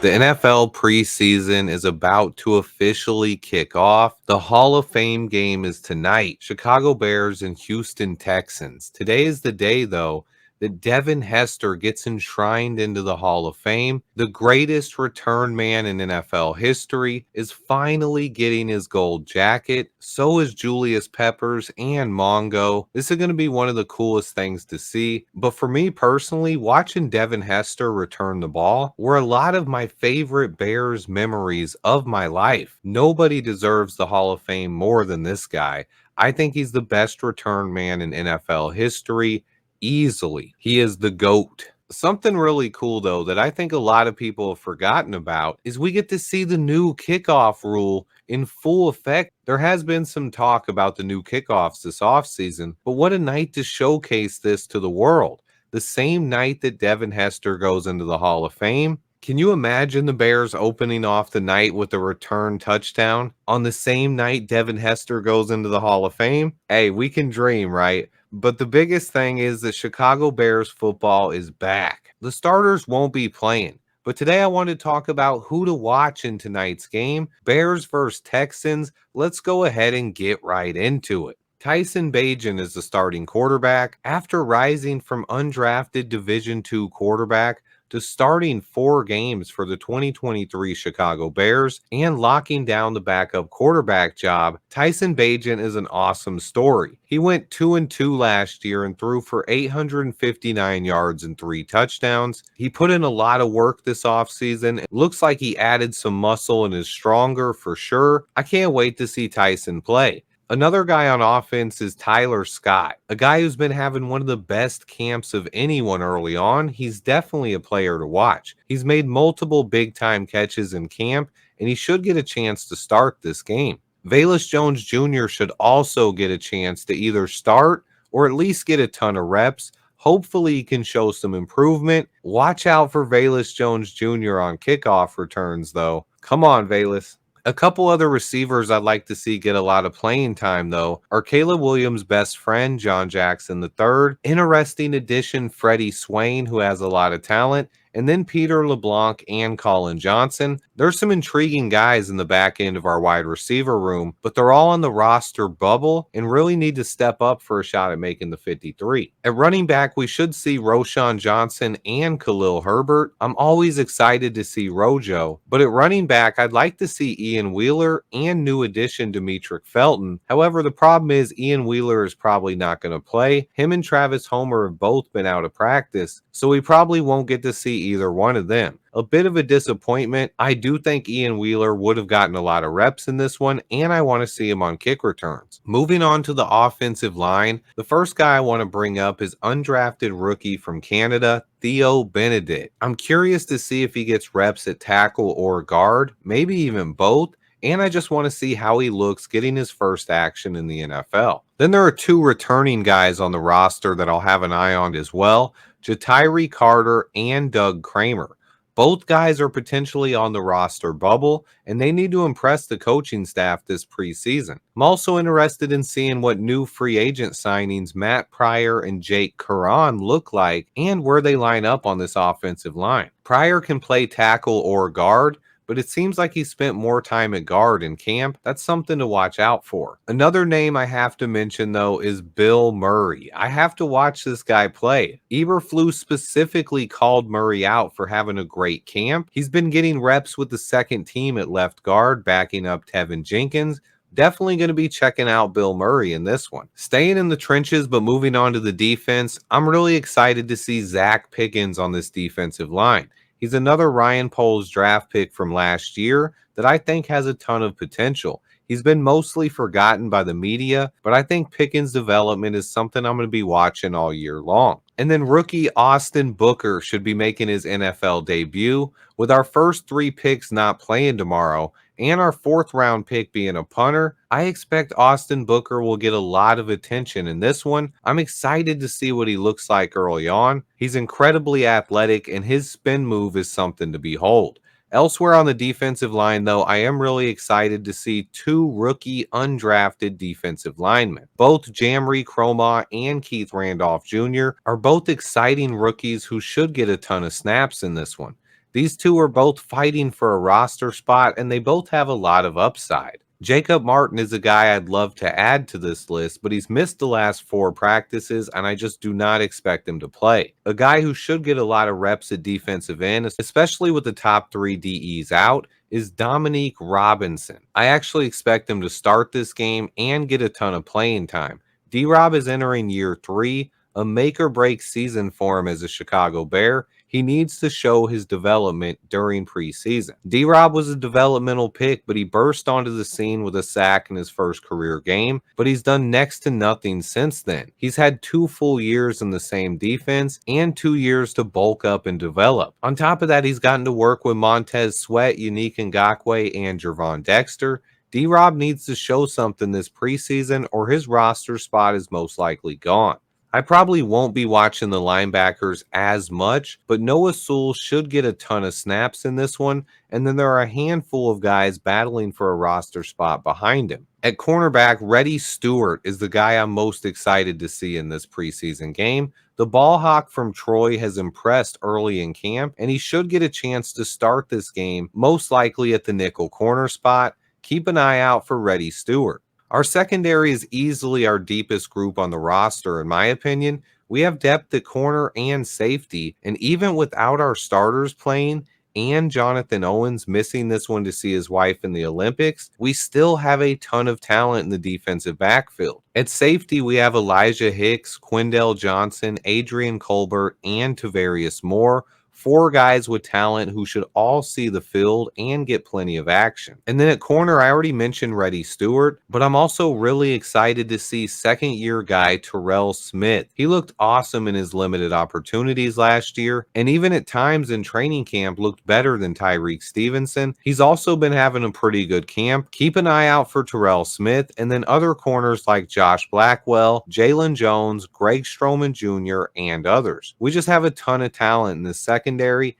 The NFL preseason is about to officially kick off. The Hall of Fame game is tonight. Chicago Bears and Houston Texans. Today is the day, though, that Devin Hester gets enshrined into the Hall of Fame. The greatest return man in NFL history is finally getting his gold jacket. So is Julius Peppers and Mongo. This is going to be one of the coolest things to see. But for me personally, watching Devin Hester return the ball were a lot of my favorite Bears memories of my life. Nobody deserves the Hall of Fame more than this guy. I think he's the best return man in NFL history. Easily. He is the GOAT. Something really cool, though, that I think a lot of people have forgotten about is we get to see the new kickoff rule in full effect. There has been some talk about the new kickoffs this offseason, but what a night to showcase this to the world. The same night that Devin Hester goes into the Hall of Fame. Can you imagine the Bears opening off the night with a return touchdown? On the same night Devin Hester goes into the Hall of Fame? Hey, we can dream, right? But the biggest thing is that Chicago Bears football is back. The starters won't be playing. But today I want to talk about who to watch in tonight's game. Bears versus Texans. Let's go ahead and get right into it. Tyson Bagent is the starting quarterback. After rising from undrafted Division II quarterback to starting 4 games for the 2023 Chicago Bears and locking down the backup quarterback job, Tyson Bagent is an awesome story. He went 2-2 last year and threw for 859 yards and 3 touchdowns. He put in a lot of work this offseason. It looks like he added some muscle and is stronger for sure. I can't wait to see Tyson play. Another guy on offense is Tyler Scott, a guy who's been having one of the best camps of anyone early on. He's definitely a player to watch. He's made multiple big-time catches in camp, and he should get a chance to start this game. Velus Jones Jr. should also get a chance to either start or at least get a ton of reps. Hopefully, he can show some improvement. Watch out for Velus Jones Jr. on kickoff returns, though. Come on, Velus. A couple other receivers I'd like to see get a lot of playing time, though, are Caleb Williams' best friend, John Jackson III, interesting addition, Freddie Swain, who has a lot of talent, and then Peter LeBlanc and Colin Johnson. There's some intriguing guys in the back end of our wide receiver room, but they're all on the roster bubble and really need to step up for a shot at making the 53. At running back, we should see Roshan Johnson and Khalil Herbert. I'm always excited to see Rojo, but at running back, I'd like to see Ian Wheeler and new addition Demetric Felton. However, the problem is Ian Wheeler is probably not going to play. Him and Travis Homer have both been out of practice, so we probably won't get to see either one of them. A bit of a disappointment. I do think Ian Wheeler would have gotten a lot of reps in this one, and I want to see him on kick returns. Moving on to the offensive line, the first guy I want to bring up is undrafted rookie from Canada, Theo Benedict. I'm curious to see if he gets reps at tackle or guard, maybe even both. And I just want to see how he looks getting his first action in the NFL. Then there are 2 returning guys on the roster that I'll have an eye on as well, Jatiri Carter and Doug Kramer. Both guys are potentially on the roster bubble, and they need to impress the coaching staff this preseason. I'm also interested in seeing what new free agent signings Matt Pryor and Jake Curran look like and where they line up on this offensive line. Pryor can play tackle or guard, but it seems like he spent more time at guard in camp. That's something to watch out for. Another name I have to mention, though, is Bill Murray. I have to watch this guy play. Eberflus specifically called Murray out for having a great camp. He's been getting reps with the second team at left guard, backing up Tevin Jenkins. Definitely going to be checking out Bill Murray in this one. Staying in the trenches, but moving on to the defense, I'm really excited to see Zach Pickens on this defensive line. He's another Ryan Poles draft pick from last year that I think has a ton of potential. He's been mostly forgotten by the media, but I think Pickens' development is something I'm going to be watching all year long. And then rookie Austin Booker should be making his NFL debut. With our first 3 picks not playing tomorrow and our 4th round pick being a punter, I expect Austin Booker will get a lot of attention in this one. I'm excited to see what he looks like early on. He's incredibly athletic, and his spin move is something to behold. Elsewhere on the defensive line, though, I am really excited to see 2 rookie undrafted defensive linemen. Both Jamry Cromah and Keith Randolph Jr. are both exciting rookies who should get a ton of snaps in this one. These two are both fighting for a roster spot, and they both have a lot of upside. Jacob Martin is a guy I'd love to add to this list, but he's missed the last 4 practices, and I just do not expect him to play. A guy who should get a lot of reps at defensive end, especially with the top 3 DEs out, is Dominique Robinson. I actually expect him to start this game and get a ton of playing time. D-Rob is entering year 3, a make or break season for him as a Chicago Bear. He needs to show his development during preseason. D-Rob was a developmental pick, but he burst onto the scene with a sack in his first career game, but he's done next to nothing since then. He's had 2 full years in the same defense and 2 years to bulk up and develop. On top of that, he's gotten to work with Montez Sweat, Unique Ngakoue, and Gervon Dexter. D-Rob needs to show something this preseason or his roster spot is most likely gone. I probably won't be watching the linebackers as much, but Noah Sewell should get a ton of snaps in this one, and then there are a handful of guys battling for a roster spot behind him. At cornerback, Reddy Stewart is the guy I'm most excited to see in this preseason game. The ball hawk from Troy has impressed early in camp, and he should get a chance to start this game, most likely at the nickel corner spot. Keep an eye out for Reddy Stewart. Our secondary is easily our deepest group on the roster, in my opinion. We have depth at corner and safety, and even without our starters playing and Jonathan Owens missing this one to see his wife in the Olympics, we still have a ton of talent in the defensive backfield. At safety, we have Elijah Hicks, Quindell Johnson, Adrian Colbert, and Tavarius Moore. 4 guys with talent who should all see the field and get plenty of action. And then at corner, I already mentioned Reddy Stewart, but I'm also really excited to see second-year guy Terrell Smith. He looked awesome in his limited opportunities last year, and even at times in training camp looked better than Tyreek Stevenson. He's also been having a pretty good camp. Keep an eye out for Terrell Smith, and then other corners like Josh Blackwell, Jalen Jones, Greg Stroman Jr., and others. We just have a ton of talent in the secondary,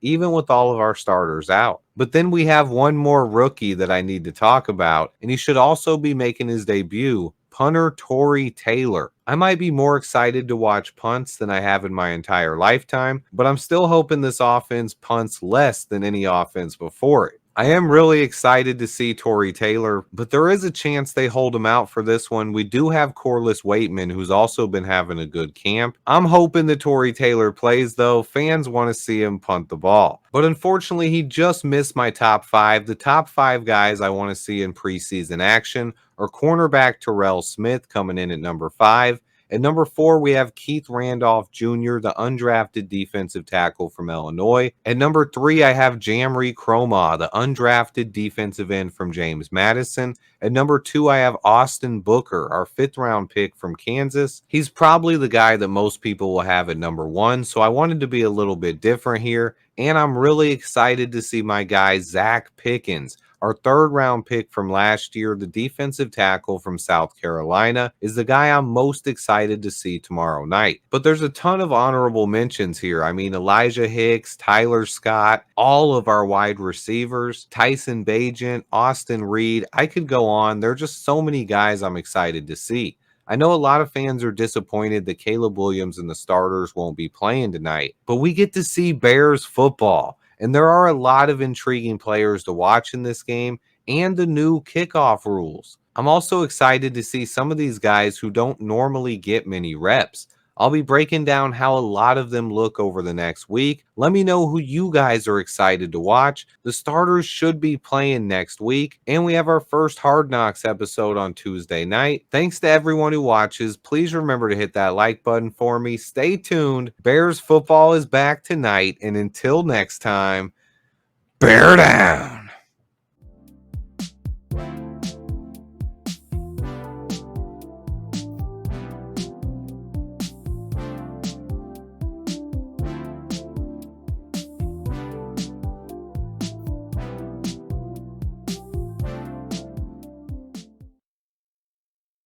even with all of our starters out. But then we have one more rookie that I need to talk about, and he should also be making his debut, punter Tory Taylor. I might be more excited to watch punts than I have in my entire lifetime, but I'm still hoping this offense punts less than any offense before it. I am really excited to see Tory Taylor, but there is a chance they hold him out for this one. We do have Corliss Waitman, who's also been having a good camp. I'm hoping that Tory Taylor plays, though. Fans want to see him punt the ball. But unfortunately, he just missed my top 5. The top 5 guys I want to see in preseason action are cornerback Terrell Smith coming in at number 5. At number 4, we have Keith Randolph Jr., the undrafted defensive tackle from Illinois. At number 3, I have Jamri Cromah, the undrafted defensive end from James Madison. At number 2, I have Austin Booker, our 5th-round pick from Kansas. He's probably the guy that most people will have at number 1, so I wanted to be a little bit different here. And I'm really excited to see my guy Zach Pickens, our 3rd-round pick from last year, the defensive tackle from South Carolina, is the guy I'm most excited to see tomorrow night. But there's a ton of honorable mentions here. I mean, Elijah Hicks, Tyler Scott, all of our wide receivers, Tyson Bagent, Austin Reed. I could go on. There are just so many guys I'm excited to see. I know a lot of fans are disappointed that Caleb Williams and the starters won't be playing tonight, but we get to see Bears football. And there are a lot of intriguing players to watch in this game and the new kickoff rules. I'm also excited to see some of these guys who don't normally get many reps. I'll be breaking down how a lot of them look over the next week. Let me know who you guys are excited to watch. The starters should be playing next week, and we have our first Hard Knocks episode on Tuesday night. Thanks to everyone who watches. Please remember to hit that like button for me. Stay tuned. Bears football is back tonight, and until next time, bear down.